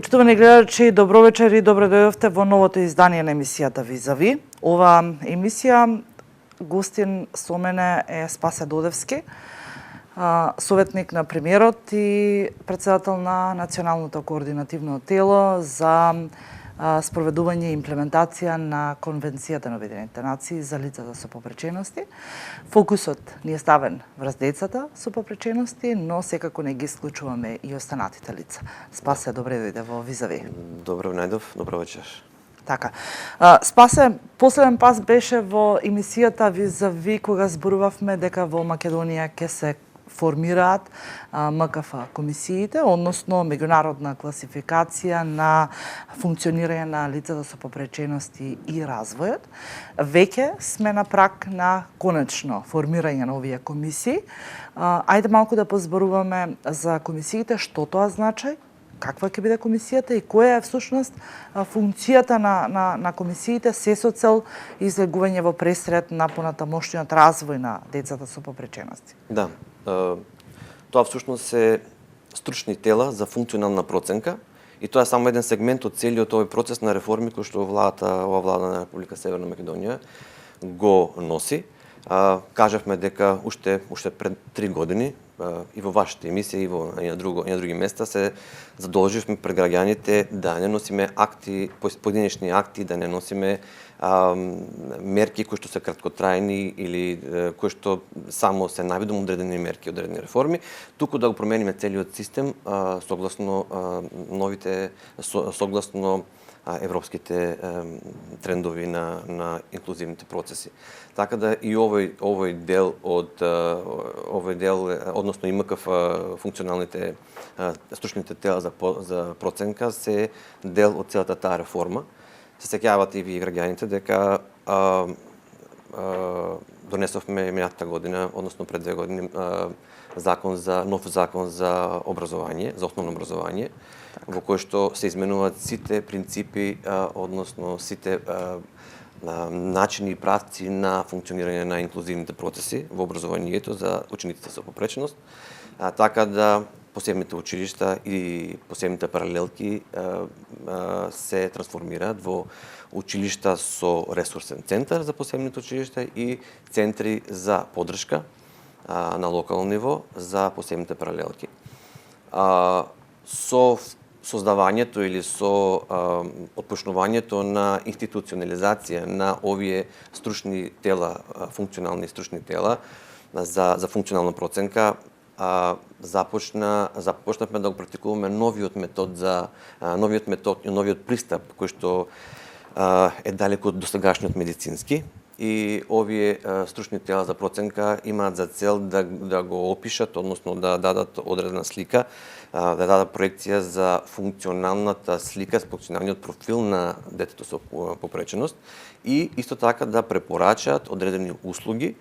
Почитувани гледачи, добро вечер и добро дојдовте во новото издание на емисијата Визави. Ова емисија гостин со мене е Спасе Додевски, советник на премиерот и председател на Националното координативно тело за спроведување и имплементација на Конвенцијата на Обединетите нации за лицата со попречености. Фокусот ни е ставен врз децата со попречености, но секако не ги исклучуваме и останатите лица. Спасе, добре дојде во Визави. Добро најдов, добро вечер. Така. Спасе, последен пас беше во емисијата Визави кога зборувавме дека во Македонија ќе се формираат МКФ комисиите, односно меѓународна класификација на функционирање на лицата со попречености и развојот. Веќе сме на праг на конечно формирање на овие комисии. Ајде малку да позборуваме за комисиите, што тоа значи, каква ќе биде комисијата и која е всушност функцијата на комисиите се со цел излегување во пресред на понатамошниот развој на децата со попречености. Да. Тоа всушност се стручни тела за функционална проценка и тоа е само еден сегмент од целиот овој процес на реформи кој што ова влада на Република Северна Македонија го носи. Кажавме дека уште пред 3 години и во вашите емисии и на други места се задолживме пред граѓаните да не носиме акти, поединечни акти, да не носиме мерки кои што се краткотрајни или кои што само се наведом одредени мерки, одредени реформи, туку да го промениме целиот систем согласно согласно европските трендови на инклузивните процеси. Така да и овој дел односно и МКФ функционалните стручните тела за проценка се дел од целата таа реформа. Се сеќавате и вие граѓаните дека донесовме минатата година, односно пред 2 години, нов закон за образование, за основно образование, во кој што се изменуваат сите принципи, односно сите начини и правци на функционирање на инклузивните процеси во образованието за учениците со попреченост, така да посебните училишта и посебните паралелки се трансформираат во училишта со ресурсен центар за посебните училишта и центри за поддршка на локално ниво за посебните паралелки. Со создавањето или со отпочнувањето на институционализација на овие стручни тела, функционални стручни тела за функционална проценка, започнавме да го практикуваме новиот метод и новиот пристап кој што е далеку од досегашниот медицински, и овие стручни тела за проценка имаат за цел да го опишат, односно да дадат одредена слика, да дадат проекција за функционалната слика, функционалниот профил на детето со попреченост и исто така да препорачаат одредени услуги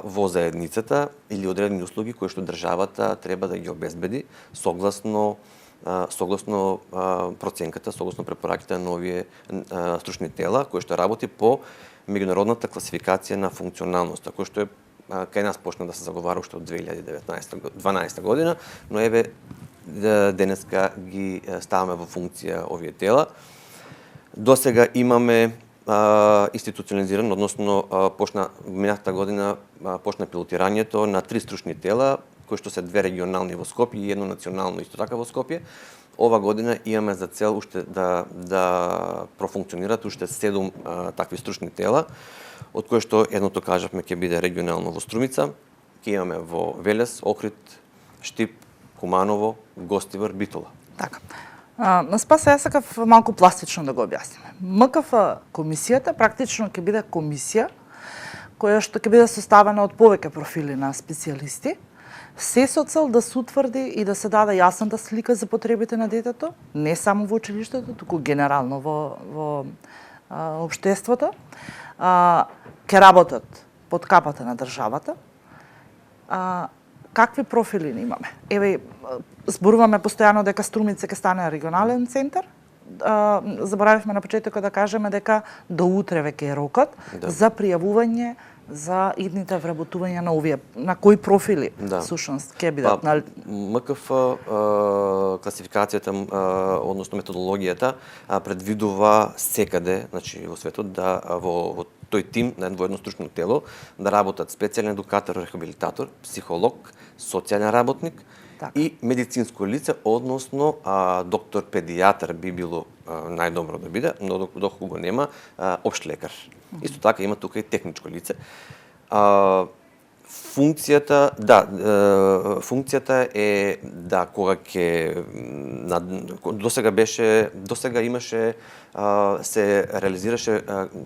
во заедницата или одредени услуги кои што државата треба да ги обезбеди согласно проценката, согласно препораките на овие стручни тела кои што работи по меѓународната класификација на функционалноста, кој што кај нас почна да се заговара уште од 2012 година, но еве денеска ги ставаме во функција овие тела. Досега имаме институционализиран, односно минатата година почна пилотирањето на 3 стручни тела, кои што се 2 регионални во Скопје и едно национално исто така во Скопје. Ова година имаме за цел уште да профункционираат уште 7 такви стручни тела, од кои што едното кажавме ќе биде регионално во Струмица, ќе имаме во Велес, Охрид, Штип, Куманово, Гостивар, Битола. Така. На Спасе, јас сакав малку пластично да го објасниме. МКФ комисијата практично ќе биде комисија која што ќе биде составена од повеќе профили на специјалисти, се со цел да се утврди и да се даде јасната слика за потребите на детето, не само во училиштето, туку генерално во општеството. Ќе работат под капата на државата. Какви профили имаме? Еве, зборуваме постојано дека Струмица ќе стане регионален центар. Заборавивме на почетокот да кажеме дека до утре веќе е рокот за пријавување за идните вработувања на овие, на кои профили всушност ќе бидат? МКФ класификацијата, односно методологијата предвидува секаде, значи во светот во тој тим на едно стручно тело да работат специјален едукатор, рехабилитатор, психолог, социјален работник и медицинско лице, односно доктор педијатар би било најдобро да биде, но доколку го нема, општ лекар. Исто така има тука и техничко лице. Функцијата е кога досега имаше се реализираше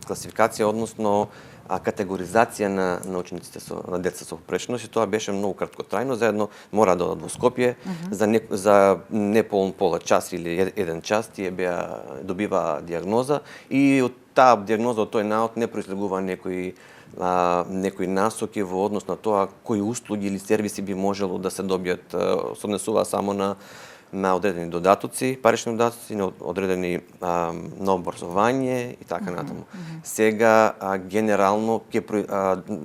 класификација, односно категоризација на учениците на деца со попречност, и тоа беше многу краткотрајно, заедно мора да одат во Скопје за неполн пола час или еден час тие добива диагноза, и од таа диагноза, од тој наод не произлегува некои насоки во однос на тоа кои услуги или сервиси би можело да се добијат, се однесува само на одредени додатоци, парични додатоци, на одредени на образование и така натаму. Сега генерално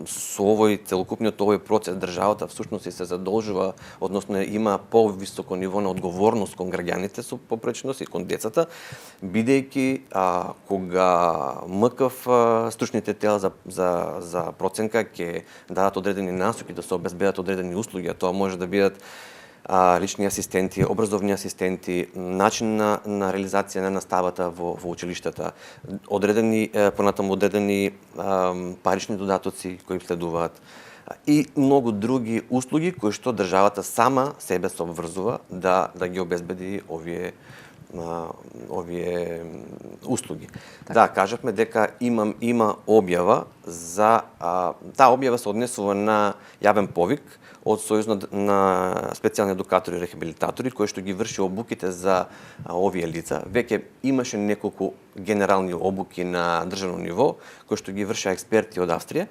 со целокупниот овој процес државата всушност се задолжува, односно има повисоко ниво на одговорност кон граѓаните со попречност и кон децата, бидејќи кога МКФ стручните тела за проценка ќе дадат одредени насоки да се обезбедат одредени услуги, а тоа може да бидат лични асистенти, образовни асистенти, начин на реализација на наставата во училиштата, понатаму одредени парични додатоци кои следуваат и многу други услуги кои што државата сама себе се обврзува да ги обезбеди овие услуги. Кажавме дека има објава за таа објава се однесува на јавен повик од Сојузот на специјални едукатори и рехабилитатори, кој што ги врши обуките за овие лица. Веќе имаше неколку генерални обуки на државно ниво, кои што ги вршеа експерти од Австрија,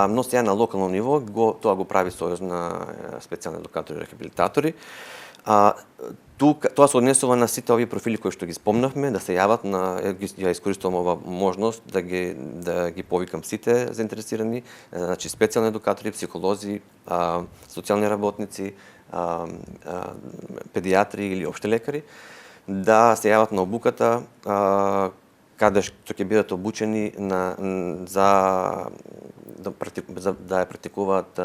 но сега на локално ниво тоа го прави Сојуз на специјални едукатори и рехабилитатори. Тоа се однесува на сите овие профили кои што ги спомнавме, да се јават ја искористувам ова можност да ги повикам сите заинтересирани, значи специјални едукатори, психолози, социјални работници, педијатри или општи лекари, да се јават на обуката каде што ќе бидат обучени да ја практикуваат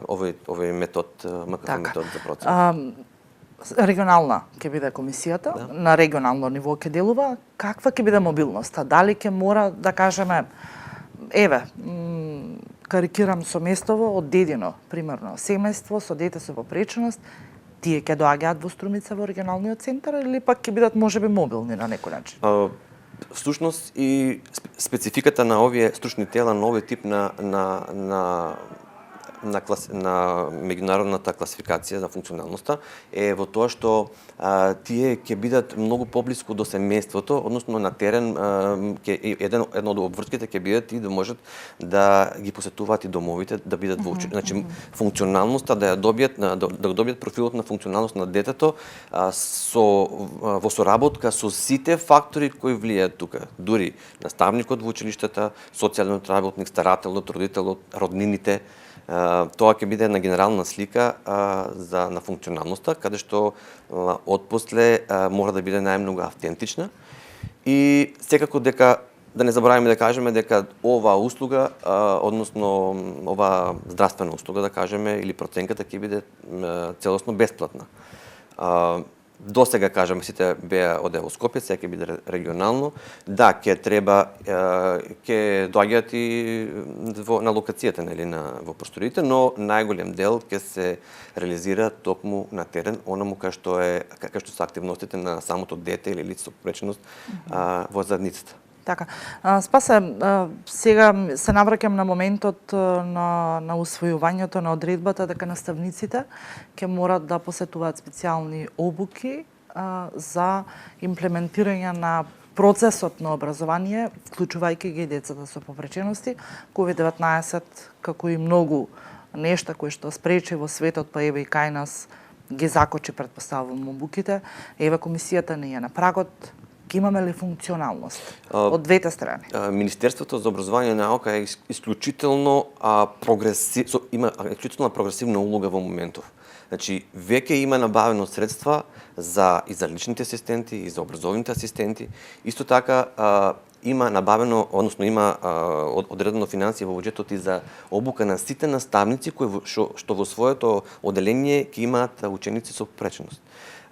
овој метод, МКФ метод за процес. Регионална ќе биде комисијата, на регионално ниво ќе делува. Каква ќе биде мобилноста? Дали ќе мора да кажеме, карикирам со Место од Дедино, примерно, семејство со дете со попреченост, тие ќе доаѓаат во Струмица во регионалниот центар или пак ќе бидат можеби мобилни на некој начин? Всушност и спецификата на овие стручни тела, на овој тип на меѓународната класификација за функционалноста е во тоа што тие ќе бидат многу поблиску до семејството, односно на терен едно од обврските ќе бидат и да можат да ги посетуваат и домовите, да бидат во училиште. Значи функционалноста да добијат профилот на функционалност на детето во соработка со сите фактори кои влијаат тука, дури наставникот во училиштата, социјалниот работник, старателот, родителот, роднините. Тоа ќе биде една генерална слика на функционалноста, каде што отпосле мора да биде најмногу автентична. И секако дека да не забораваме да кажеме дека оваа услуга, односно оваа здравствена услуга, да кажеме, или проценката ќе биде целосно бесплатна. До сега, кажеме, сите беа од Скопје, сега ќе биде регионално. Да, ќе доаѓаат и на локацијата, во просториите, но најголем дел ќе се реализира токму на терен, онаму кај што се активностите на самото дете или лице со попреченост во заедницата. Така. Спасе, сега се навраќам на моментот на усвојувањето на одредбата дека наставниците ќе морат да посетуваат специјални обуки за имплементирање на процесот на образование, вклучувајќи ги децата со попречености. COVID-19, како и многу нешта кои што спречи во светот, па еве и кај нас ги закочи, предпоставувам, обуките. Еве комисијата не е на прагот Ке имаме ли функционалност од двете страни? Министерството за образование и наука е исклучително има исклучително прогресивна улога во моментов. Значи, веќе има набавено средства и за личните асистенти, и за образовните асистенти. Исто така, има набавено, односно има одредено финансија во буџетот и за обука на сите наставници што во своето оделение ќе имаат ученици со попреченост.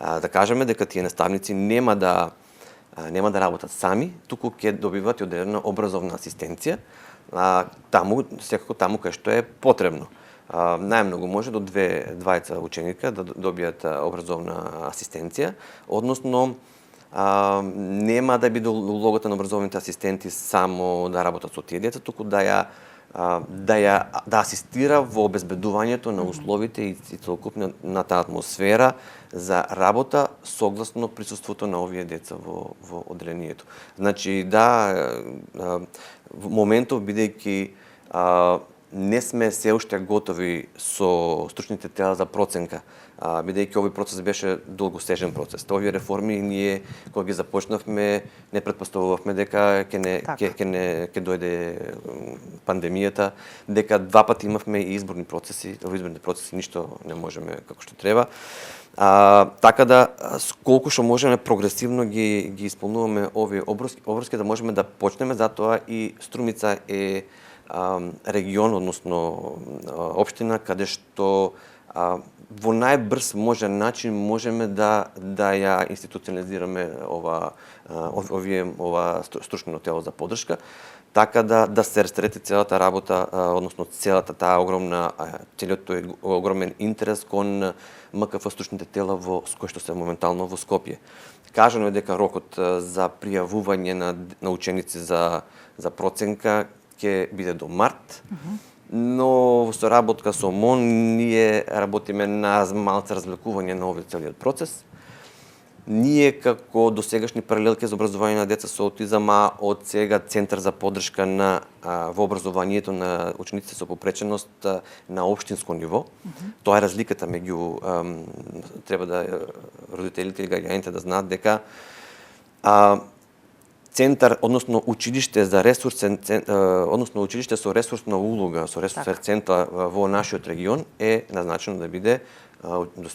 Да кажеме дека тие наставници нема да работат сами, туку ќе добиват и одредена образовна асистенција, секако таму кај што е потребно. Најмногу може до двајца ученика да добијат образовна асистенција, односно нема да биде улогата на образовните асистенти само да работат со тие деца, туку да асистира во обезбедувањето на условите и целокупната атмосфера за работа согласно присуството на овие деца во оделението. Значи, во моментов, бидејќи не сме се уште готови со стручните тела за проценка, бидејќи овој процес беше долгосежен процес. Овие реформи ние кога ги започнавме не претпоставувавме дека ќе дојде пандемијата, дека два пати имавме и изборни процеси, во изборните процеси ништо не можеме како што треба. Така да колку што можеме прогресивно ги исполнуваме овие обврски да можеме да почнеме, затоа и Струмица е регион, односно општина, каде што во најбрз можен начин можеме да ја институционализираме ова стручно тело за поддршка, така да се растрети целата работа, односно целиот тој огромен интерес кон МКФ стручните тела кои што се моментално во Скопје. Кажано е дека рокот за пријавување на ученици за проценка ќе биде до март, но во соработка со МОН ние работиме на малце разлекување на овој целиот процес. Ние како досегашни паралелки за образование на деца со аутизам, од сега Центар за поддршка во образованието на учениците со попреченост на општинско ниво. Тоа е разликата меѓу треба да родителите и граѓаните да знаат дека центар, односно училиште за училиште со ресурсна улога, со ресурсен центар во нашиот регион е назначено да биде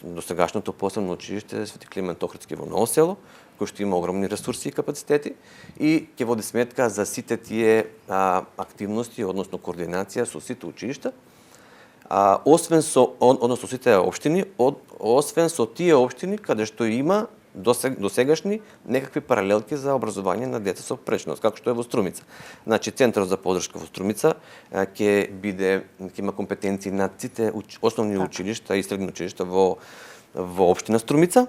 досегашното посебно училиште Свети Климент Охридски во Ново село, кој што има огромни ресурси и капацитети и ќе води сметка за сите тие активности, односно координација со сите училишта, односно сите општини, освен со тие општини каде што има досегашни некакви паралелки за образование на деца со попреченост, како што е во Струмица. Значи, Центарот за поддршка во Струмица ќе има компетенции над сите основни училишта и средни училишта во општина Струмица,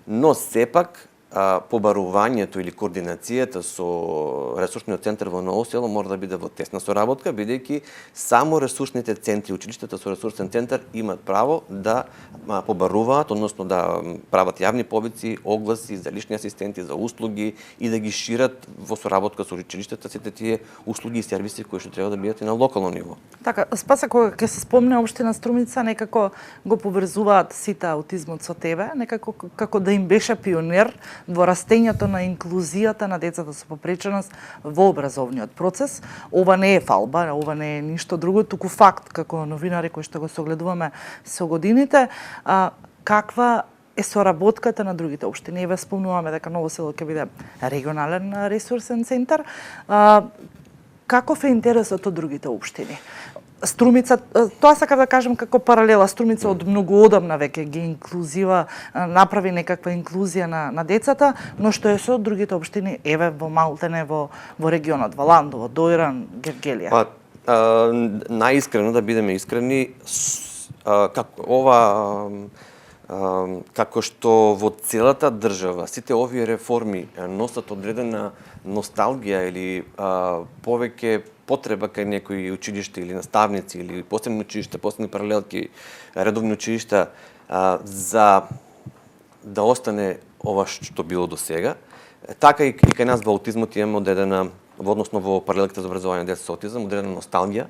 но сепак побарувањето или координацијата со ресурсниот центар во Ново село мора да биде во тесна соработка, бидејќи само ресурсните центри, училиштата со ресурсен центар имаат право да побаруваат, односно да прават јавни повици, огласи за лични асистенти, за услуги и да ги шират во соработка со училиштата сите тие услуги и сервиси кои што треба да бидат и на локално ниво. Така, Спасе, кога ќе се спомне општина Струмица, некако го поврзуваат сите аутизмот со тебе, некако како да им беше пионер во растењето на инклузијата на децата со попреченост во образовниот процес. Ова не е фалба, ова не е ништо друго, туку факт како новинари кои што го согледуваме со годините. Каква е соработката на другите општини? Еве спомнуваме дека Ново село ќе биде регионален ресурсен центар. Каков е интересот од другите општини? Струмица, тоа сакам да кажам како паралела, Струмица од многу одамна веќе ги направи некаква инклузија на децата, но што е со другите општини, еве во Малтене, во регионот, во Ландово, Дојран, Гевгелија? Најискрено, да бидеме искрени, како што во целата држава сите овие реформи носат одредена носталгија или повеќе потреба кај некои училишта или наставници или посебни училишта, посебни паралелки, редовни училишта за да остане ова што било до сега. Така и кај нас во аутизмот имаме одредена, односно во паралелките за образование на деца со аутизам, одредена носталгија,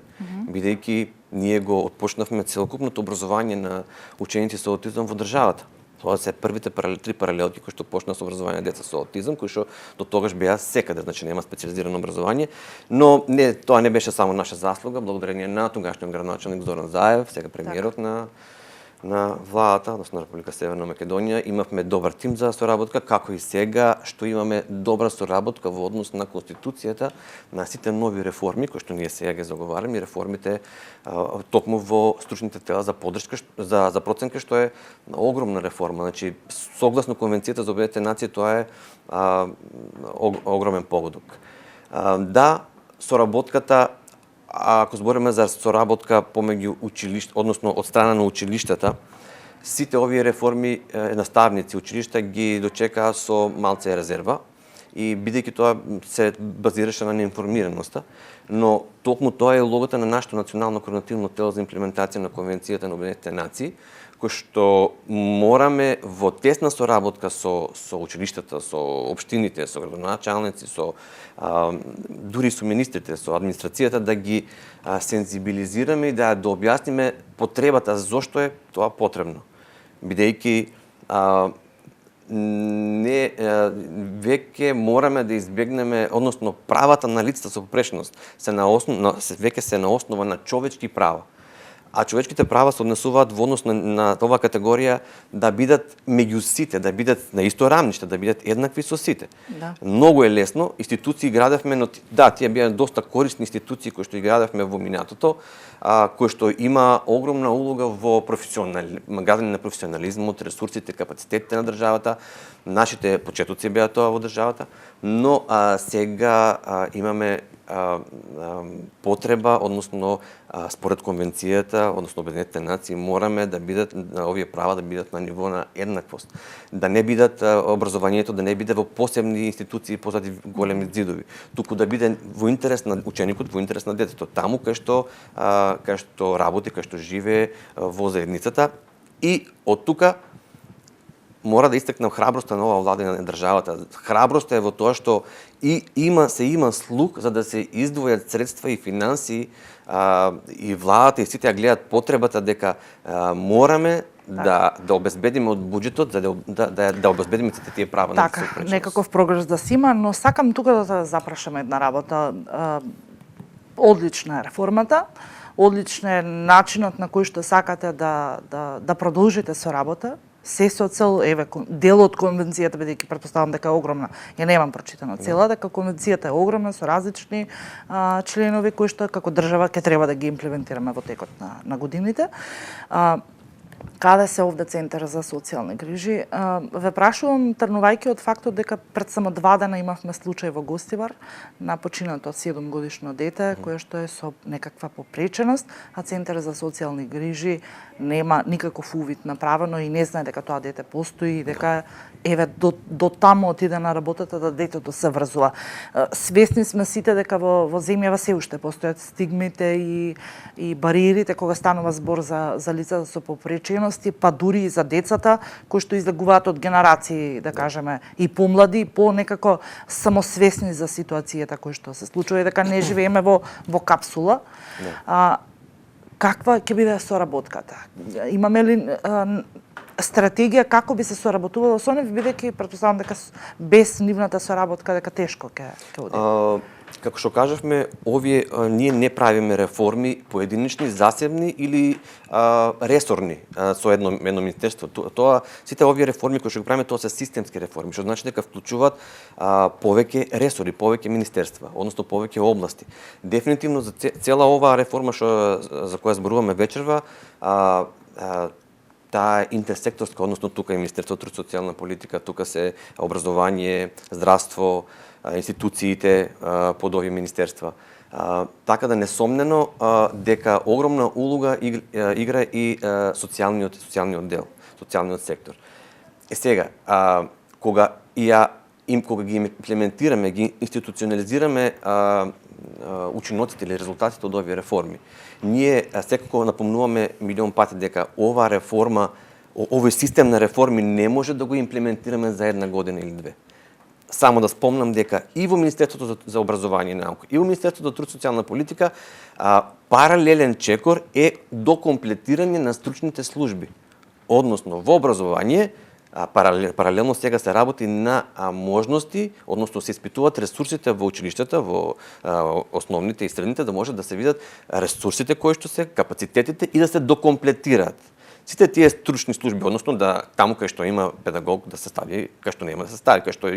бидејќи ние го отпочнавме целокупното образование на ученици со аутизам во државата. Тоа се првите три паралелки кои што почна со образование на деца со аутизам, кои што до тогаш беа секаде, значи нема специализирано образование, но тоа не беше само наша заслуга, благодарение на тогашниот градоначалник Зоран Заев, сега премиерот на владата, односно на Република Северна Македонија, имавме добар тим за соработка, како и сега што имаме добра соработка во однос на Конституцијата, на сите нови реформи кои што ние сега ги заговараме, и реформите токму во стручните тела за поддршка за проценка, што е огромна реформа. Значи согласно Конвенцијата за Обединетите нации, тоа е огромен погодок. Да, соработката, ако збориме за соработка помеѓу училишта, односно од страна на училиштата, сите овие реформи наставници училишта ги дочекаа со малце резерва, и бидејќи тоа се базираше на неинформираноста, но токму тоа е улогата на нашето национално координативно тело за имплементација на Конвенцијата на Обединетите нации, кој што мораме во тесна соработка со училиштата, со општините, со градоначалници, дури со министрите, со администрацијата, да ги сензибилизираме и да објасниме потребата зошто е тоа потребно. Бидејќи веќе мораме да избегнеме, односно правата на лицата со попрешност веќе се на основа на човечки права. А човечките права се однесуваат во однос на оваа категорија да бидат меѓу сите, да бидат на исто рамниште, да бидат еднакви со сите. Да. Многу е лесно, институции градевме, но да, тие беа доста корисни институции кои што ги градевме во минатото, кои што има огромна улога во градење на професионализмот, ресурсите, капацитетите на државата. Нашите почетоци беа тоа во државата, но сега имаме потреба, односно според Конвенцијата, односно Обединетите нации, мораме да бидат овие права да бидат на ниво на еднаквост. Да не бидат образованието, да не биде во посебни институции позади големи зидови, туку да биде во интерес на ученикот, во интерес на детето, таму кај што работи, кај што живее во заедницата. И од тука мора да истакнам храброста на оваа влада и на државата. Храброста е во тоа што има слух за да се издвојат средства и финанси, и владата и сите ја гледаат потребата дека мораме да обезбедиме од буџетот, за да обезбедиме сите тие права на лицата со попреченост. Некаков прогрес да се има, но сакам тука да запрашам една работа. Одлична е реформата, одличен е начинот на кој што сакате да продолжите со работа. Се со цел, дел од конвенцијата, бидејќи претпоставам дека е огромна. Ја немам прочитано цела, дека конвенцијата е огромна со различни членови кои што како држава ќе треба да ги имплементираме во текот на годините. Каде се овде Центар за социјални грижи? Ве прашувам тргнувајќи од фактот дека пред само 2 дена имавме случај во Гостивар на починато 7-годишно дете кое што е со некаква попреченост, а Центар за социјални грижи нема никаков увид направено и не знае дека тоа дете постои и дека до таму отиде на работата да детето се врзува. Свесни сме сите дека во земјава се уште постојат стигмите и бариерите кога станува збор за лицата со попречености, па дури и за децата кои што излегуваат од генерации, да кажеме, и помлади, и по некако самосвесни за ситуацијата која што се случува и дека не живееме во капсула. Каква ќе биде соработката? Имаме ли стратегија како би се соработувало со нив, бидејќи претпоставам дека без нивната соработка дека тешко ќе оди? Како што кажавме, ние не правиме реформи поединечни, засебни или ресорни со едно министерство. Сите овие реформи кои што ги правиме, тоа се системски реформи, што значи дека вклучуваат повеќе ресори, повеќе министерства, односно повеќе области. Дефинитивно за цела оваа реформа за која зборуваме вечерва, таа е интерсекторска, односно тука е Министерството труд социјална политика, тука се образование, здравство, институциите под овие министерства. Така да несомнено дека огромна улога игра и социјалниот дел, социјалниот сектор. Сега, кога ги имплементираме, ги институционализираме учиноците или резултатите од овие реформи, ние секако напомнуваме милион пати дека оваа реформа, овој систем на реформи не може да го имплементираме за 1 година или 2. Само да спомнам дека и во Министерството за образование и наука, и во Министерството за труд социјална политика паралелен чекор е до комплетирање на стручните служби. Односно, во образование паралелно сега се работи на можности, односно се испитуваат ресурсите во училиштата, во основните и средните, да може да се видат ресурсите кои што се, капацитетите и да се докомплетираат. Сите тие стручни служби, односно да таму кај што има педагог да се стави, кај што нема да се стави, кај што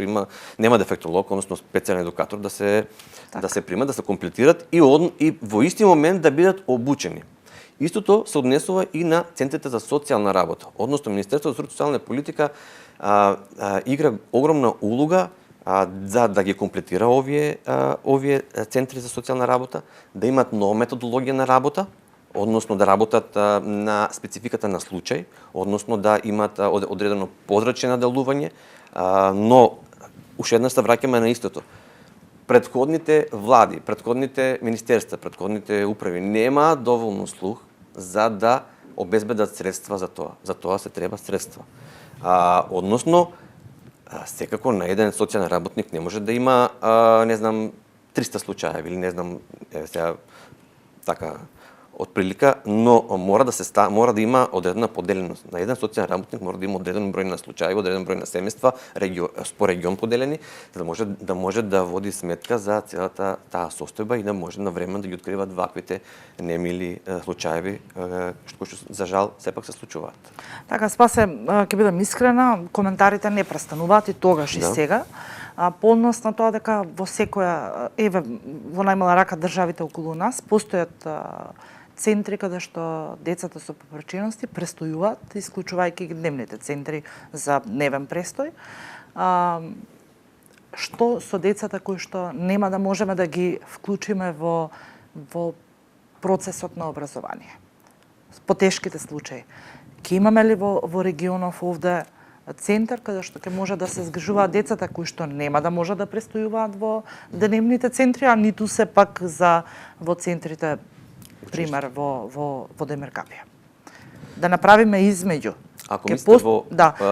има нема дефектолог, односно специјален едукатор да се примат, да се комплетират и во исти момент да бидат обучени. Истото се однесува и на центрите за социјална работа, односно Министерството за социјална политика игра огромна улога за да ги комплетира овие центри за социјална работа, да имат нова методологија на работа, односно да работат на спецификата на случај, односно да имат одредено подрачје на делување, но уште еднаш се враќаме на истото. Претходните влади, претходните министерства, претходните управи немаат доволно слух за да обезбедат средства за тоа. За тоа се треба средства. Односно, секако на еден социјален работник не може да има, 300 случаи или сега така отприлика, но мора да има одредена поделеност. На еден социјален работник мора да има одреден број на случаи, одреден број на семејства, по регион поделени, за да може да води сметка за целата таа состојба и да може на време да ги откриват ваквите немили случаи, кои што за жал сепак се случуваат. Така, Спасе, ќе бидам искрена, коментарите не престануваат и тогаш и сега. По однос на тоа дека во секоја, во најмала рака државите околу нас, постојат центри каде што децата со попречености престојуваат, исклучувајќи ги дневните центри за дневен престој. Што со децата кои што нема да можеме да ги вклучиме во процесот на образование? Потешките случаи. Ќе имаме ли во регионов овде центар каде што ќе може да се згрижуваат децата кои што нема да може да престојуваат во дневните центри, а ниту се пак во центрите, пример, во Демиркапија. Да направиме измеѓу. Ако мислите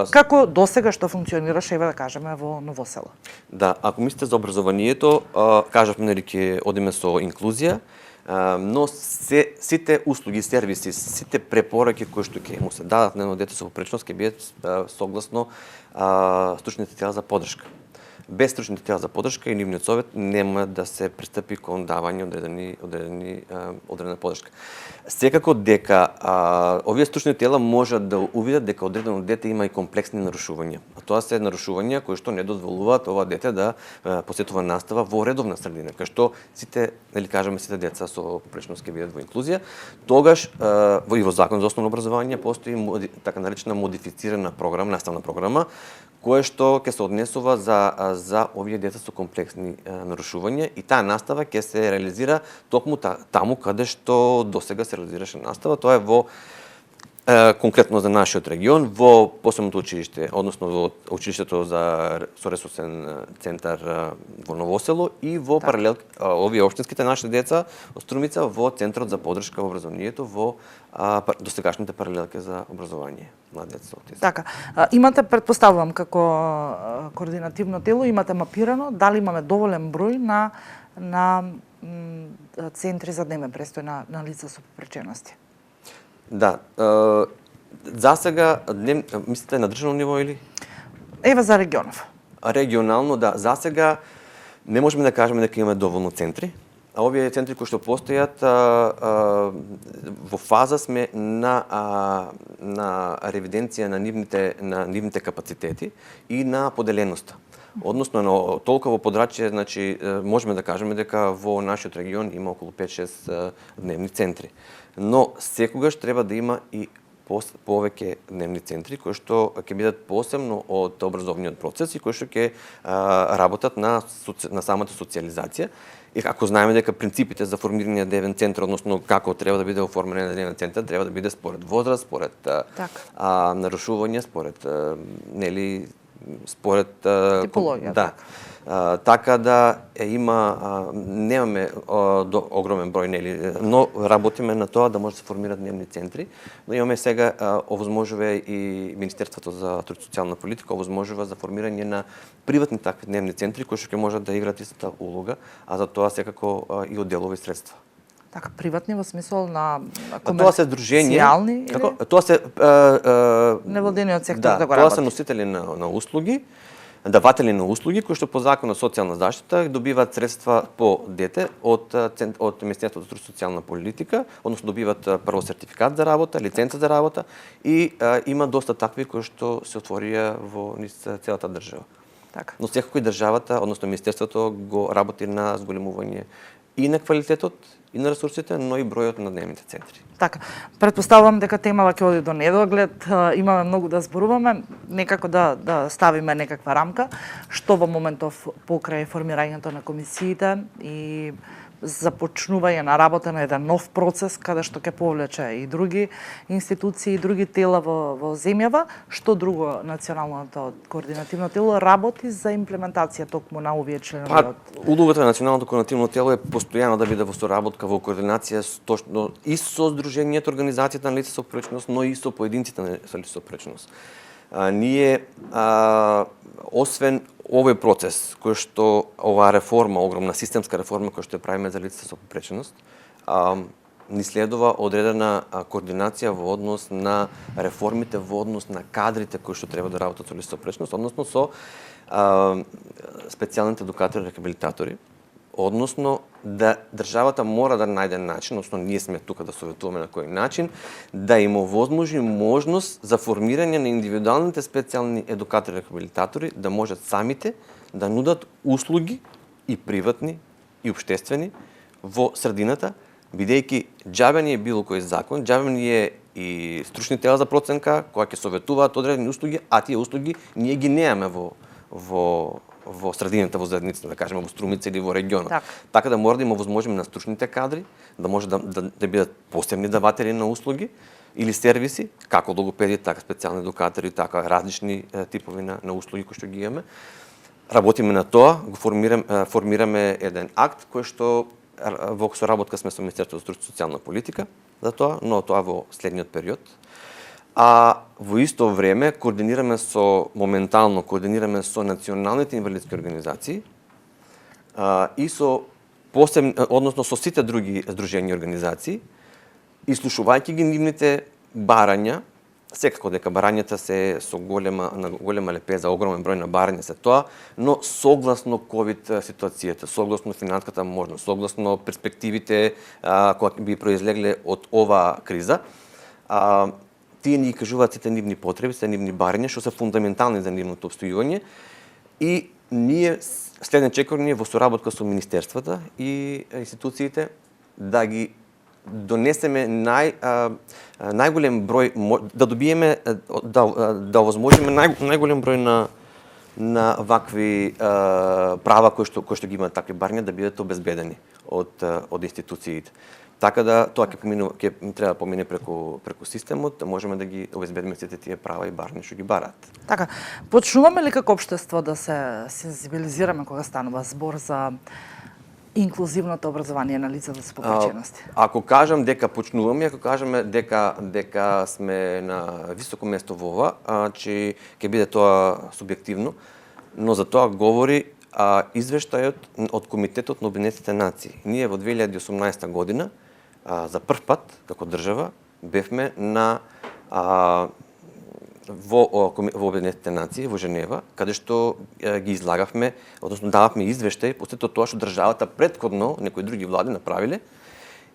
како досега што функционираше, да кажеме, во Ново село. Да, ако мислите за образованието, кажавме нели ќе одиме со инклузија, но сите услуги, сервиси, сите препораки кои што ќе му се дадат на едно дете со попречност ќе бидат согласно стручните тела за поддршка. Без стручните тела за поддршка и нивниот совет нема да се пристапи кон давање одредена поддршка. Секако дека овие стручни тела можат да увидат дека одредено дете има и комплексни нарушувања. А тоа се нарушувања кои што не дозволуваат ова дете да посетува настава во редовна средина, кај што сите деца со попречност ќе бидат во инклузија. Тогаш и во Закон за основно образование постои така наречена модифицирана програма, наставна програма, кое што ќе се однесува за овие деца со комплексни нарушувања и таа настава ќе се реализира токму таму каде што досега се реализираше настава, тоа е во конкретно за нашиот регион, во посебното училиште, односно во училиштето со ресурсен центар во Ново село и во паралел овие општинските наши деца од Струмица во центарот за поддршка во образованието во досегашните паралелки за образование на деца со аутизам. Така, имате, предпоставувам, како координативно тело, имате мапирано дали имаме доволен број на центри за дневен престој на лица со попречености? Да, засега, мислите на државно ниво или? За регионов. Регионално, да. Засега не можеме да кажеме дека имаме доволно центри, а овие центри кои што постојат во фаза сме на ревиденција на нивните капацитети и на поделеноста. Односно на толкова подрачје, значи можеме да кажеме дека во нашиот регион има околу 5-6 дневни центри. Но секогаш треба да има и повеќе дневни центри кои што ќе бидат посебно од образовниот процес и кои што ќе работат на самата социјализација. И ако знаеме дека принципите за формирање дневен центар, односно како треба да биде оформен дневен центар, треба да биде според возраст, според нарушување, според типологија. Да. Така да немаме огромен број, но работиме на тоа да може да се формираат дневни центри, но имаме сега овозможува и Министерството за труд и социјална политика овозможува за формирање на приватни такви дневни центри кои што ќе можат да играат истата улога, а за тоа секако и одделови средства. Така, приватни во смисол на Тоа се здружение, комерцијални како? или Тоа се невладениот сектор да, да го тоа работи? се носители на услуги, даватели на услуги кои што по Закон за социјална заштита добиваат средства по дете од Министерството за социјална политика, односно добиваат прво сертификат за работа, лиценца за работа и има доста такви кои што се отворија во низ целата држава. Така. Но секако и државата, односно Министерството го работи на зголемување и на квалитетот, и на ресурсите, но и бројот на дневните центри. Така, претпоставувам дека темава ќе оди до недоглед, имаме многу да зборуваме, некако да ставиме некаква рамка, што во моментов покрај формирањето на комисиите и започнување на работа на еден нов процес каде што ќе повлече и други институции и други тела во земјава, што друго националното координативно тело работи за имплементација токму на овие членови од Улогата на националното координативно тело е постојано да биде во соработка, во координација точно и со здруженијата, организацијата на лица со опречност, но и со поединците на лица со опречност. Ние освен овој процес кој што оваа реформа, огромна системска реформа која што ја правиме за лица со попреченост, ни следува одредена координација во однос на реформите, во однос на кадрите кои што треба да работат со лица со попреченост, односно со специјалните едукатори и рехабилитатори, односно да државата мора да најде начин, односно ние сме тука да советуваме на кој начин, да им овозможи можност за формирање на индивидуалните специјални едукатори и рехабилитатори да можат самите да нудат услуги и приватни и општествени во средината, бидејќи џабе ни е било кој закон, џабе ни е и стручни тела за проценка кои ќе советуваат одредени услуги, а тие услуги ние ги немаме во средината, во заедницата, да кажеме во Струмица или во регионот. Така да мора да им овозможиме на стручните кадри да може да бидат посебни даватели на услуги или сервиси, како логопеди, така специјални едукатори, така различни типови на услуги кои што ги имаме. Работиме на тоа, го формираме еден акт кој што во соработка сме со Министерството за социјална политика за тоа, но тоа во следниот период. А во исто време моментално координираме со националните инвалидски организации и односно со сите други здружени и организации, и слушувајќи ги нивните барања, секако дека барањата се со голема лепеза, огромен број на барања се тоа, но согласно ковид ситуацијата, согласно финансската можност, согласно перспективите кои би произлегле од оваа криза, тие ни кажуваат сите нивни потреби, сите нивни барања, што се фундаментални за нивното обстојување, и ние следен чекор ние во соработка со министерствата и институциите да ги донесеме најголем број, да добиеме, да овозможиме најголем број на вакви права кои што ги имаат такви барања да бидат обезбедени од институциите. Така да тоа ќе треба да помине преку системот, да можеме да ги обезбедиме сите тие права и барања што ги бараат. Така, почнуваме ли како општество да се сензибилизираме кога станува збор за инклузивното образование на лицата со попречености? Ако кажам дека почнуваме, ако кажеме дека сме на високо место во ова, че ќе биде тоа субјективно, но за тоа говори извештајот од Комитетот на Обединетите нации. Ние во 2018 година за прв пат како држава бевме во Обединетите нации во Женева, каде што ги излагавме, односно дававме извештај по сето тоа што државата претходно некои други влади направиле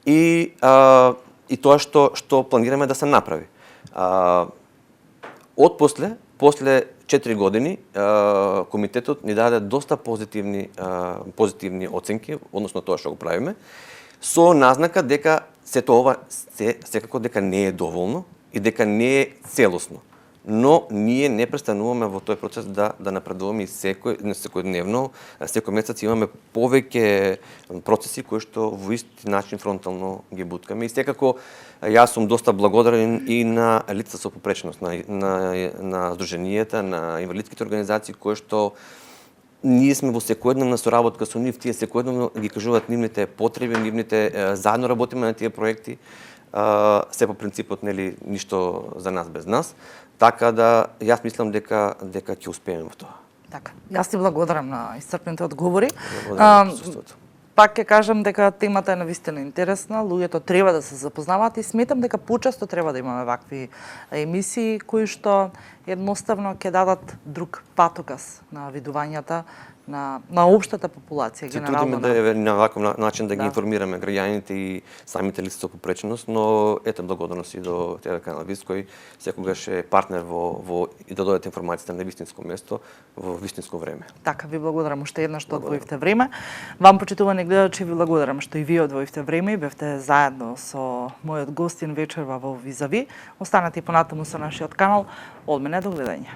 и тоа што планираме да се направи. После 4 години комитетот ни даде доста позитивни оценки, односно тоа што го правиме, со назнака дека сето ова секако дека не е доволно и дека не е целосно. Но ние не престануваме во тој процес да напредуваме и секојдневно, секој месец имаме повеќе процеси кои што во исти начин фронтално ги буткаме. И секако јас сум доста благодарен и на лица со попреченост, на здруженијата, на инвалидските организации кои што ние сме во секојдневна соработка со нив, тие секојдневно ги кажуваат нивните потреби, заедно работиме на тие проекти, се по принципот ништо за нас без нас. Така да јас мислам дека ќе успееме во тоа. Така. Јас ти благодарам на исцрпните одговори. пак ќе кажам дека темата е навистина интересна, луѓето треба да се запознаваат и сметам дека почесто треба да имаме вакви емисии кои што едноставно ќе дадат друг патоказ на видувањата на општата популација Се генерално. трудиме на ваков начин да ги Да. информираме граѓаните и самите лица со попреченост, но ете благодарност и до ТВ канал Вист кој секогаш е партнер во и да дојдат информациите на вистинско место во вистинско време. Така, ви благодарам уште еднаш што Благодарам. одвоивте време. Вам, почитувани гледачи, ви благодарам што и вие одвоивте време и бевте заедно со мојот гостин вечерва во Визави. Останете и понатаму со нашиот канал. Од мене до гледање.